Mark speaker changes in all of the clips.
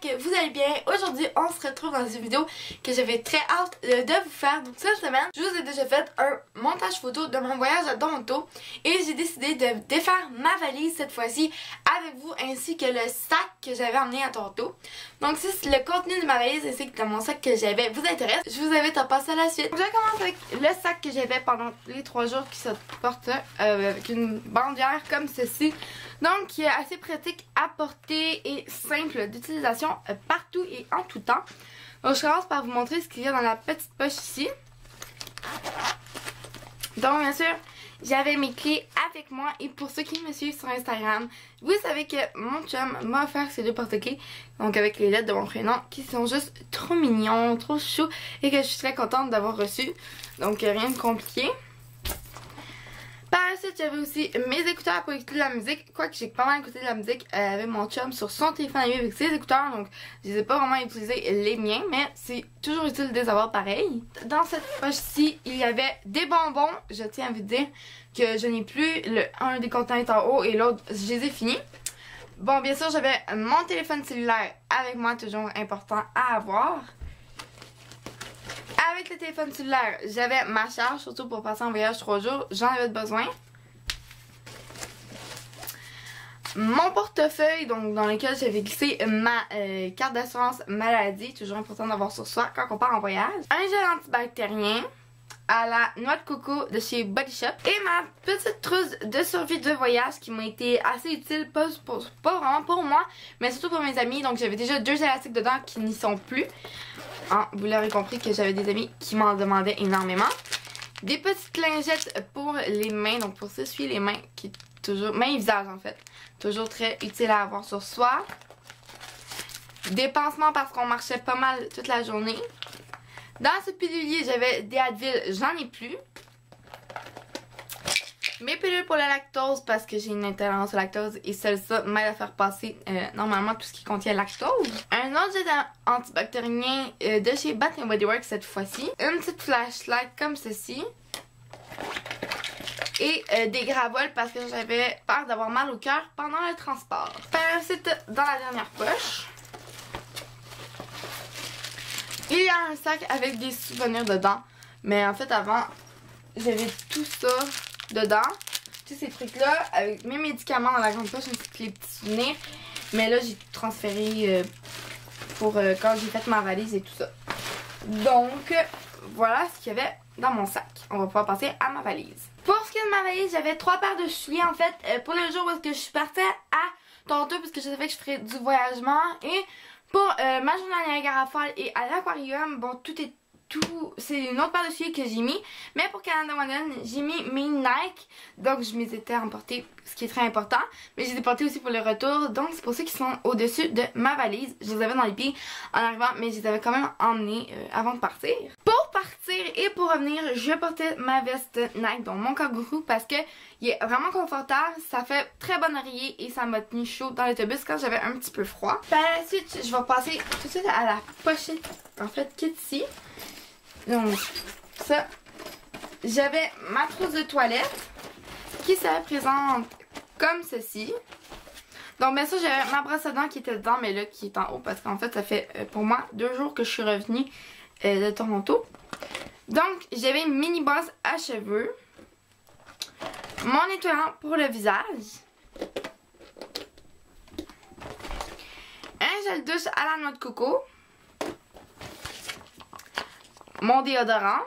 Speaker 1: que vous allez bien. Aujourd'hui, on se retrouve dans une vidéo que j'avais très hâte de vous faire. Donc cette semaine, je vous ai déjà fait un montage photo de mon voyage à Toronto et j'ai décidé de défaire ma valise cette fois-ci avec vous ainsi que le sac que j'avais emmené à Toronto. Donc si le contenu de ma valise ainsi que de mon sac que j'avais vous intéresse, je vous invite à passer à la suite. Je commence avec le sac que j'avais pendant les 3 jours qui se porte avec une bandière comme ceci. Donc qui est assez pratique à porter et simple d'utilisation partout et en tout temps. Donc je commence par vous montrer ce qu'il y a dans la petite poche ici. Donc bien sûr, j'avais mes clés avec moi et pour ceux qui me suivent sur Instagram, vous savez que mon chum m'a offert ces 2 porte-clés, donc avec les lettres de mon prénom qui sont juste trop mignons, trop choux et que je suis très contente d'avoir reçu. Donc rien de compliqué. Par la suite, j'avais aussi mes écouteurs pour écouter de la musique. Quoique j'ai pas mal écouté de la musique avec mon chum sur son téléphone à lui avec ses écouteurs. Donc je les ai pas vraiment utilisés les miens. Mais c'est toujours utile de les avoir pareil. Dans cette poche-ci, il y avait des bonbons. Je tiens à vous dire que je n'ai plus un des contenants est en haut et l'autre, je les ai finis. Bon, bien sûr, j'avais mon téléphone cellulaire avec moi, toujours important à avoir. Avec le téléphone cellulaire, j'avais ma charge, surtout pour passer en voyage 3 jours, j'en avais besoin. Mon portefeuille, donc dans lequel j'avais glissé ma carte d'assurance maladie, toujours important d'avoir sur soi quand on part en voyage. Un gel antibactérien à la noix de coco de chez Body Shop. Et ma petite trousse de survie de voyage qui m'a été assez utile, pas vraiment pour moi, mais surtout pour mes amis. Donc j'avais déjà 2 élastiques dedans qui n'y sont plus. Ah, vous l'aurez compris que j'avais des amis qui m'en demandaient énormément. Des petites lingettes pour les mains, donc pour s'essuyer les mains, qui est toujours, mains et visage en fait, toujours très utile à avoir sur soi. Des pansements parce qu'on marchait pas mal toute la journée. Dans ce pilulier, j'avais des Advil, j'en ai plus. Mes pilules pour la lactose parce que j'ai une intolérance au lactose et celle-là m'aide à faire passer normalement tout ce qui contient lactose. Un autre gel antibactérien de chez Bath & Body Works cette fois-ci. Une petite flashlight comme ceci. Et des gravoles parce que j'avais peur d'avoir mal au cœur pendant le transport. Ensuite, dans la dernière poche, il y a un sac avec des souvenirs dedans. Mais en fait avant, j'avais tout ça dedans. Tous ces trucs là avec mes médicaments dans la grande poche ainsi que les petits souvenirs. Mais là j'ai transféré pour quand j'ai fait ma valise et tout ça. Donc voilà ce qu'il y avait dans mon sac. On va pouvoir passer à ma valise. Pour ce qui est de ma valise, j'avais 3 paires de souliers en fait pour le jour où je suis partie à Toronto puisque je savais que je ferais du voyagement. Et pour ma journée à Niagara Falls et à l'aquarium, bon c'est une autre paire de souliers que j'ai mis. Mais pour Canada One, j'ai mis mes Nike. Donc je les ai emportés, ce qui est très important. Mais je les ai portés aussi pour le retour. Donc c'est pour ça qu'ils sont au-dessus de ma valise. Je les avais dans les pieds en arrivant, mais je les avais quand même emmenés avant de partir. Pour partir et pour revenir, je portais ma veste Nike, donc mon kangourou, parce que il est vraiment confortable. Ça fait très bon oreiller et ça m'a tenu chaud dans l'autobus quand j'avais un petit peu froid. Par la suite, je vais passer tout de suite à la pochette en fait qui est ici. Donc ça, j'avais ma trousse de toilette qui se présente comme ceci. Donc bien sûr j'avais ma brosse à dents qui était dedans mais là qui est en haut parce qu'en fait ça fait pour moi 2 jours que je suis revenue de Toronto. Donc j'avais une mini brosse à cheveux, mon nettoyant pour le visage, un gel douche à la noix de coco, mon déodorant,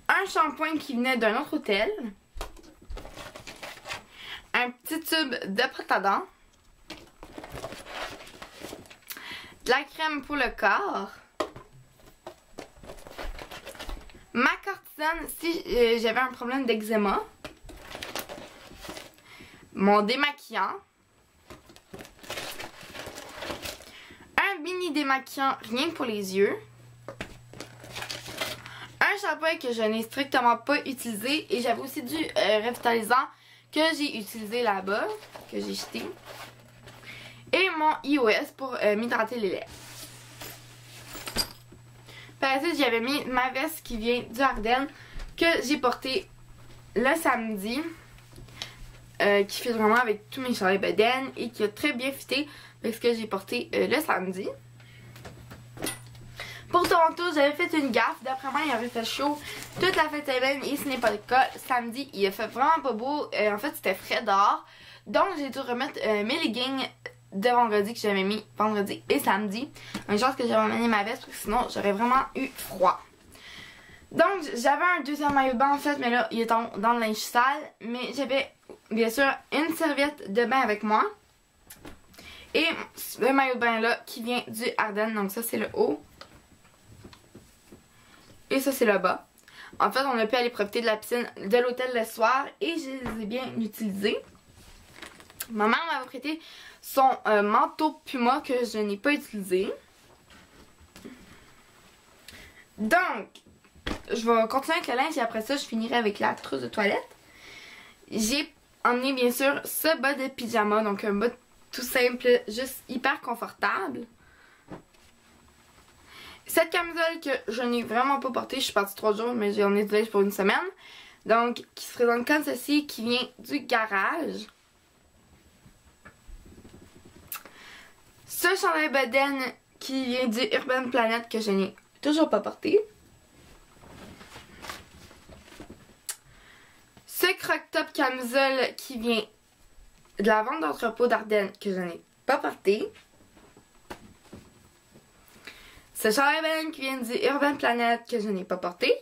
Speaker 1: un shampoing qui venait d'un autre hôtel, un petit tube de pâte à dents, de la crème pour le corps, ma cortisone si j'avais un problème d'eczéma, mon démaquillant, un mini démaquillant rien que pour les yeux, un shampoing que je n'ai strictement pas utilisé et j'avais aussi du revitalisant que j'ai utilisé là-bas, que j'ai jeté, et mon iOS pour m'hydrater les lèvres. Par la suite, j'avais mis ma veste qui vient du Ardennes que j'ai portée le samedi qui fit vraiment avec tous mes chandails bedaine et qui a très bien fité avec ce que j'ai porté le samedi. Pour Toronto, j'avais fait une gaffe. D'après moi, il avait fait chaud toute la fin de semaine et ce n'est pas le cas. Samedi, il a fait vraiment pas beau. En fait, c'était frais dehors. Donc, j'ai dû remettre mes leggings de vendredi que j'avais mis vendredi et samedi. Une chance que j'avais amené ma veste parce que sinon, j'aurais vraiment eu froid. Donc, j'avais un deuxième maillot de bain en fait, mais là, il est dans le linge sale. Mais j'avais, bien sûr, une serviette de bain avec moi. Et le maillot de bain là, qui vient du Ardennes. Donc ça, c'est le haut. Et ça, c'est le bas. En fait, on a pu aller profiter de la piscine de l'hôtel le soir. Et je les ai bien utilisés. Ma mère m'avait prêté son manteau Puma que je n'ai pas utilisé. Donc, je vais continuer avec le linge et après ça, je finirai avec la trousse de toilette. J'ai emmené bien sûr ce bas de pyjama, donc un bas tout simple, juste hyper confortable. Cette camisole que je n'ai vraiment pas portée, je suis partie 3 jours, mais j'en ai du linge pour une semaine. Donc, qui se présente comme ceci, qui vient du garage. Ce chandail bedaine qui vient du Urban Planet que je n'ai toujours pas porté. Ce croc-top camisole qui vient de la vente d'entrepôt d'Ardennes que je n'ai pas porté. Ce chandail bedaine qui vient du Urban Planet que je n'ai pas porté.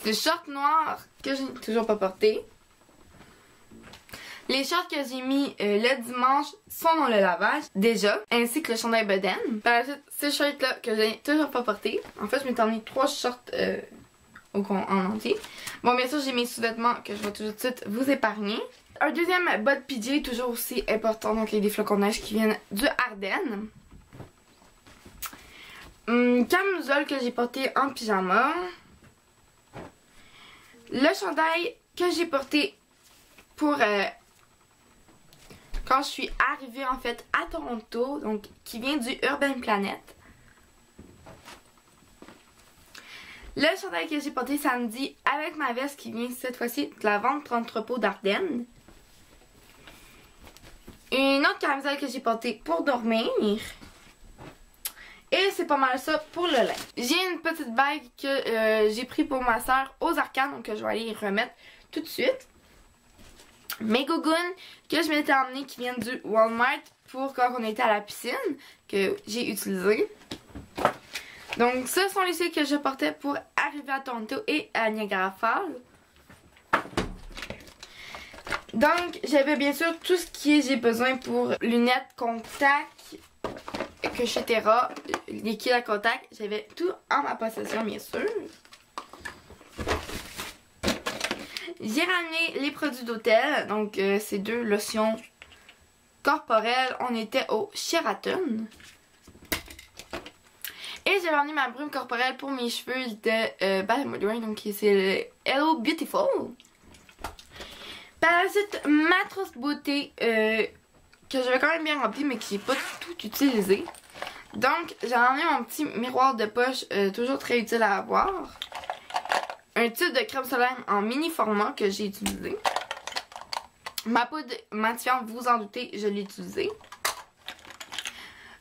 Speaker 1: Ce short noir que je n'ai toujours pas porté. Les shorts que j'ai mis le dimanche sont dans le lavage déjà, ainsi que le chandail bedaine. Par la suite, ce shirt là que je n'ai toujours pas porté. En fait, je m'étais emmené 3 shorts en entier. Bon, bien sûr, j'ai mes sous-vêtements que je vais tout de suite vous épargner. Un deuxième bas de PJ, toujours aussi important, donc il y a des flocons de neige qui viennent du Ardennes. Camisole que j'ai porté en pyjama. Le chandail que j'ai porté pour quand je suis arrivée en fait à Toronto, donc qui vient du Urban Planet. Le chandail que j'ai porté samedi avec ma veste qui vient cette fois-ci de la vente d'entrepôt d'Ardennes. Une autre camisole que j'ai portée pour dormir. Et c'est pas mal ça pour le linge. J'ai une petite bague que j'ai pris pour ma soeur aux Arcanes, donc je vais aller y remettre tout de suite. Mes gougounes que je m'étais emmenées qui viennent du Walmart pour quand on était à la piscine, que j'ai utilisé. Donc ce sont les styles que je portais pour arriver à Toronto et à Niagara Falls. Donc j'avais bien sûr tout ce que j'ai besoin pour lunettes, contacts, etc. Liquide à contact. J'avais tout en ma possession bien sûr. J'ai ramené les produits d'hôtel. Donc ces 2 lotions corporelles. On était au Sheraton. Et j'ai ramené ma brume corporelle pour mes cheveux de Bath & Body Works. Donc c'est le Hello Beautiful. Par la suite, ma trousse beauté que j'avais quand même bien remplie mais que j'ai pas tout utilisé. Donc j'ai ramené mon petit miroir de poche toujours très utile à avoir. Un tube de crème solaire en mini format que j'ai utilisé. Ma poudre matifiante, vous en doutez, je l'ai utilisé.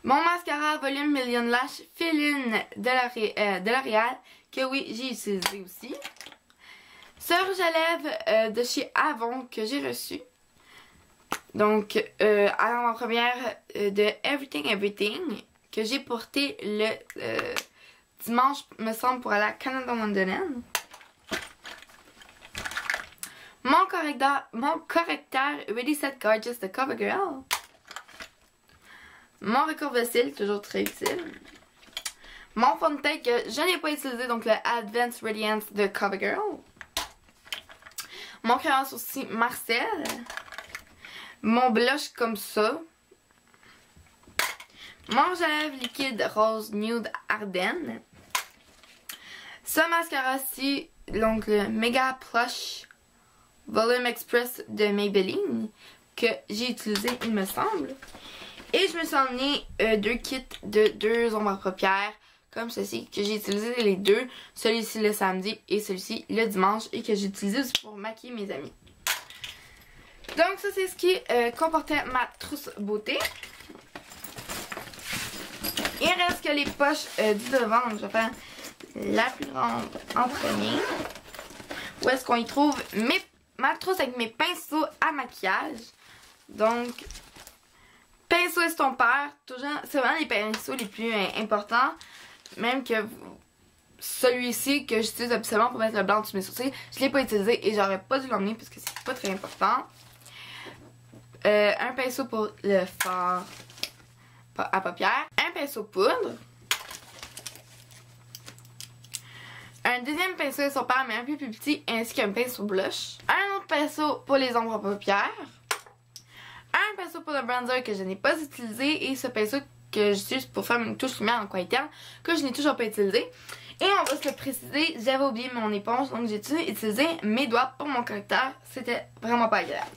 Speaker 1: Mon mascara volume Million Lash Feline de L'Oréal, que oui, j'ai utilisé aussi. Ce rouge à lèvres de chez Avon que j'ai reçu. Donc, à ma première de Everything, que j'ai porté le dimanche, me semble, pour aller à Canada Londonienne. Mon correcteur Ready Set Gorgeous de CoverGirl. Mon recouvre de cils, toujours très utile. Mon fond de teint que je n'ai pas utilisé, donc le Advanced Radiance de CoverGirl. Mon crayon sourcil Marcel. Mon blush comme ça. Mon rouge à lèvres liquide rose nude Ardennes. Ce mascara-ci, donc le Mega Plush Volume Express de Maybelline, que j'ai utilisé, il me semble. Et je me suis emmené 2 kits de 2 ombres à paupières, comme ceci, que j'ai utilisé les 2. Celui-ci le samedi et celui-ci le dimanche, et que j'ai utilisé aussi pour maquiller mes amis. Donc ça c'est ce qui comportait ma trousse beauté. Il reste que les poches du devant, donc je vais faire la plus grande en premier. Où est-ce qu'on y trouve ma trousse avec mes pinceaux à maquillage. Donc, pinceau estompeur, c'est vraiment les pinceaux les plus importants. Même que celui-ci que j'utilise absolument pour mettre le blanc dessus mes sourcils, je ne l'ai pas utilisé et j'aurais pas dû l'emmener parce que c'est pas très important. Un pinceau pour le fard à paupières. Un pinceau poudre. Un deuxième pinceau estompeur mais un peu plus petit ainsi qu'un pinceau blush. Un autre pinceau pour les ombres à paupières. Un pinceau pour le bronzer que je n'ai pas utilisé et ce pinceau que j'utilise pour faire une touche lumière en coin interne que je n'ai toujours pas utilisé. Et on va se le préciser, j'avais oublié mon éponge donc j'ai utilisé mes doigts pour mon correcteur. C'était vraiment pas agréable.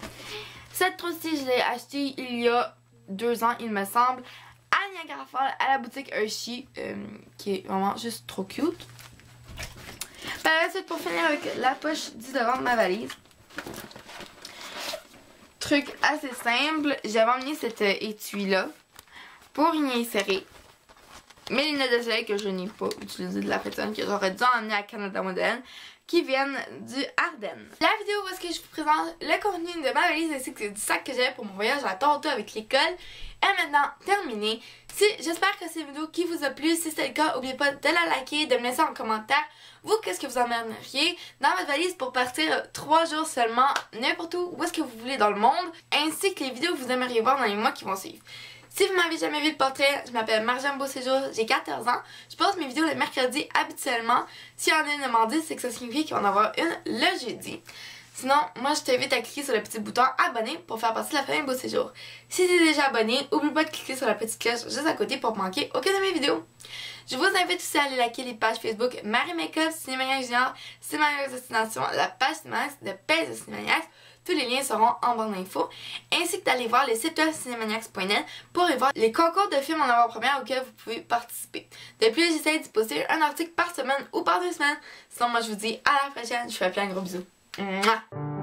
Speaker 1: Cette trousse-ci, je l'ai achetée il y a 2 ans il me semble à Niagara Falls à la boutique Hershey qui est vraiment juste trop cute. Ensuite, pour finir avec la poche du devant de ma valise. Truc assez simple, j'avais emmené cet étui-là pour y insérer mes lunettes de soleil que je n'ai pas utilisées de la personne que j'aurais dû emmener à Canada Moderne qui viennent du Ardennes. La vidéo où est-ce que je vous présente le contenu de ma valise ainsi que du sac que j'avais pour mon voyage à Toronto avec l'école est maintenant terminée. J'espère que c'est une vidéo qui vous a plu. Si c'est le cas, n'oubliez pas de la liker, de me laisser en commentaire vous qu'est-ce que vous emmèneriez dans votre valise pour partir 3 jours seulement n'importe où est-ce que vous voulez dans le monde, ainsi que les vidéos que vous aimeriez voir dans les mois qui vont suivre. Si vous m'avez jamais vu le portrait, je m'appelle Marjane Beauséjour, j'ai 14 ans. Je poste mes vidéos le mercredi habituellement. S'il y en a une le mardi, c'est que ça signifie qu'il va en avoir une le jeudi. Sinon, moi je t'invite à cliquer sur le petit bouton abonner pour faire partie de la famille Beauséjour. Si tu es déjà abonné, n'oublie pas de cliquer sur la petite cloche juste à côté pour manquer aucune de mes vidéos. Je vous invite aussi à aller liker les pages Facebook Marie Makeup, Cinémaniacs Junior, Cinémaniacs Destination, la page Cinémaniacs de Pèse de Cinémaniacs. Tous les liens seront en barre d'infos, ainsi que d'aller voir le site web cinemaniacs.net pour y voir les concours de films en avant-première auxquels vous pouvez participer. De plus, j'essaie d'y poster un article par semaine ou par 2 semaines. Sinon, moi je vous dis à la prochaine, je vous fais plein de gros bisous. Mouah!